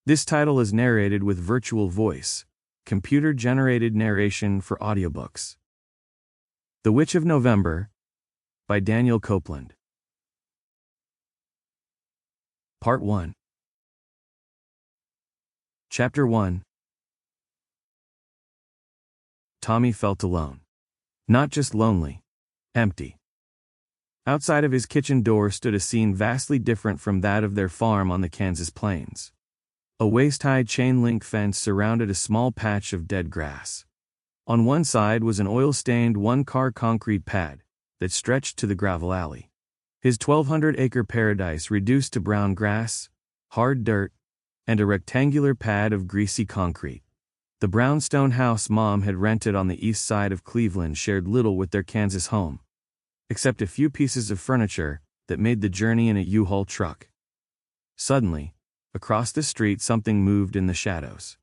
This title is narrated with virtual voice, computer-generated narration for audiobooks. The Witch of November by Daniel Copeland. Part 1. Chapter 1. Tommy felt alone. Not just lonely, empty. Outside of his kitchen door stood a scene vastly different from that of their farm on the Kansas plains. A waist-high chain-link fence surrounded a small patch of dead grass. On one side was an oil-stained one-car concrete pad that stretched to the gravel alley. His 1,200-acre paradise reduced to brown grass, hard dirt, and a rectangular pad of greasy concrete. The brownstone house Mom had rented on the east side of Cleveland shared little with their Kansas home, except a few pieces of furniture that made the journey in a U-Haul truck. Suddenly, across the street something moved in the shadows.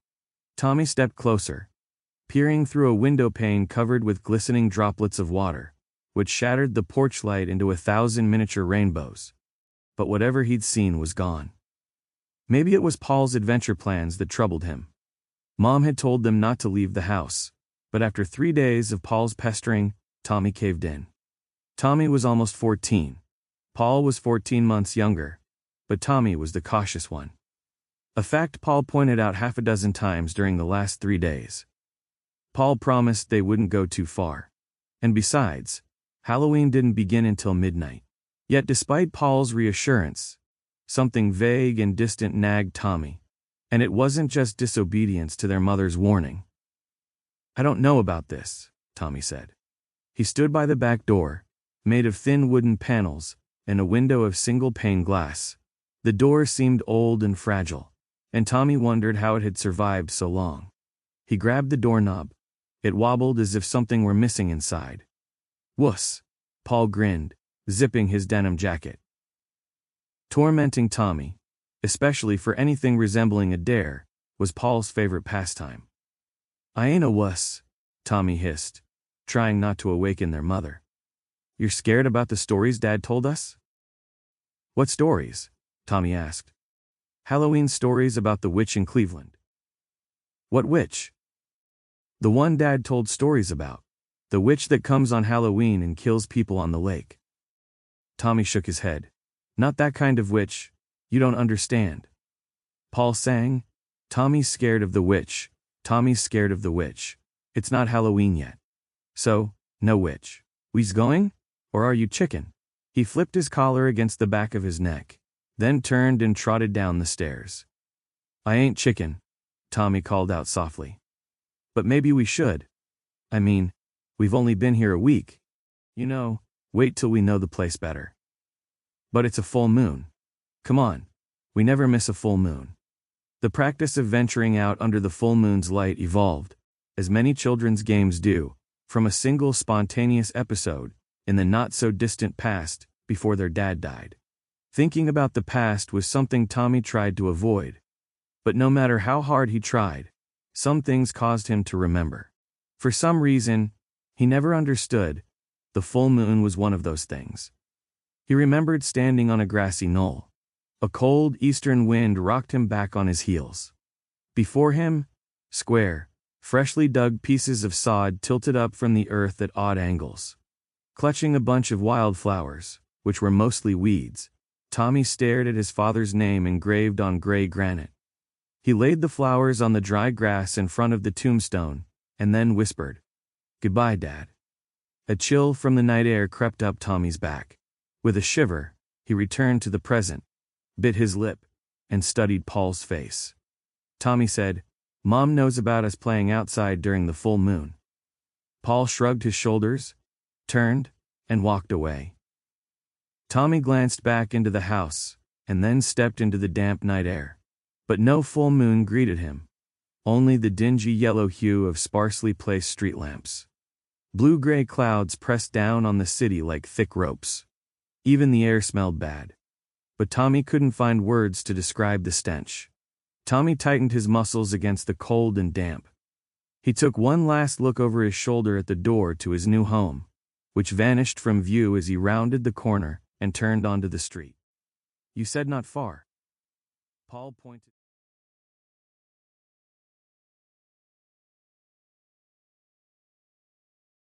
Tommy stepped closer, peering through a window pane covered with glistening droplets of water, which shattered the porch light into 1,000 miniature rainbows. But whatever he'd seen was gone. Maybe it was Paul's adventure plans that troubled him. Mom had told them not to leave the house, but after 3 days of Paul's pestering, Tommy caved in. Tommy was almost 14. Paul was 14 months younger, but Tommy was the cautious one. A fact Paul pointed out half a dozen times during the last 3 days. Paul promised they wouldn't go too far. And besides, Halloween didn't begin until midnight. Yet despite Paul's reassurance, something vague and distant nagged Tommy. And it wasn't just disobedience to their mother's warning. "I don't know about this," Tommy said. He stood by the back door, made of thin wooden panels, and a window of single-pane glass. The door seemed old and fragile, and Tommy wondered how it had survived so long. He grabbed the doorknob. It wobbled as if something were missing inside. "Wuss," Paul grinned, zipping his denim jacket. Tormenting Tommy, especially for anything resembling a dare, was Paul's favorite pastime. "I ain't a wuss," Tommy hissed, trying not to awaken their mother. "You're scared about the stories Dad told us?" "What stories?" Tommy asked. "Halloween stories about the witch in Cleveland." "What witch?" "The one Dad told stories about. The witch that comes on Halloween and kills people on the lake." Tommy shook his head. "Not that kind of witch. You don't understand." Paul sang, "Tommy's scared of the witch. Tommy's scared of the witch. It's not Halloween yet. So, no witch. We's going? Or are you chicken?" He flipped his collar against the back of his neck, then turned and trotted down the stairs. "I ain't chicken," Tommy called out softly. "But maybe we should. I mean, we've only been here a week. You know, wait till we know the place better." "But it's a full moon. Come on, we never miss a full moon." The practice of venturing out under the full moon's light evolved, as many children's games do, from a single spontaneous episode in the not-so-distant past before their dad died. Thinking about the past was something Tommy tried to avoid. But no matter how hard he tried, some things caused him to remember. For some reason, he never understood, the full moon was one of those things. He remembered standing on a grassy knoll. A cold eastern wind rocked him back on his heels. Before him, square, freshly dug pieces of sod tilted up from the earth at odd angles. Clutching a bunch of wildflowers, which were mostly weeds, Tommy stared at his father's name engraved on gray granite. He laid the flowers on the dry grass in front of the tombstone, and then whispered, "Goodbye, Dad." A chill from the night air crept up Tommy's back. With a shiver, he returned to the present, bit his lip, and studied Paul's face. Tommy said, "Mom knows about us playing outside during the full moon." Paul shrugged his shoulders, turned, and walked away. Tommy glanced back into the house, and then stepped into the damp night air. But no full moon greeted him. Only the dingy yellow hue of sparsely placed street lamps. Blue-gray clouds pressed down on the city like thick ropes. Even the air smelled bad. But Tommy couldn't find words to describe the stench. Tommy tightened his muscles against the cold and damp. He took one last look over his shoulder at the door to his new home, which vanished from view as he rounded the corner and turned onto the street. "You said not far." Paul pointed.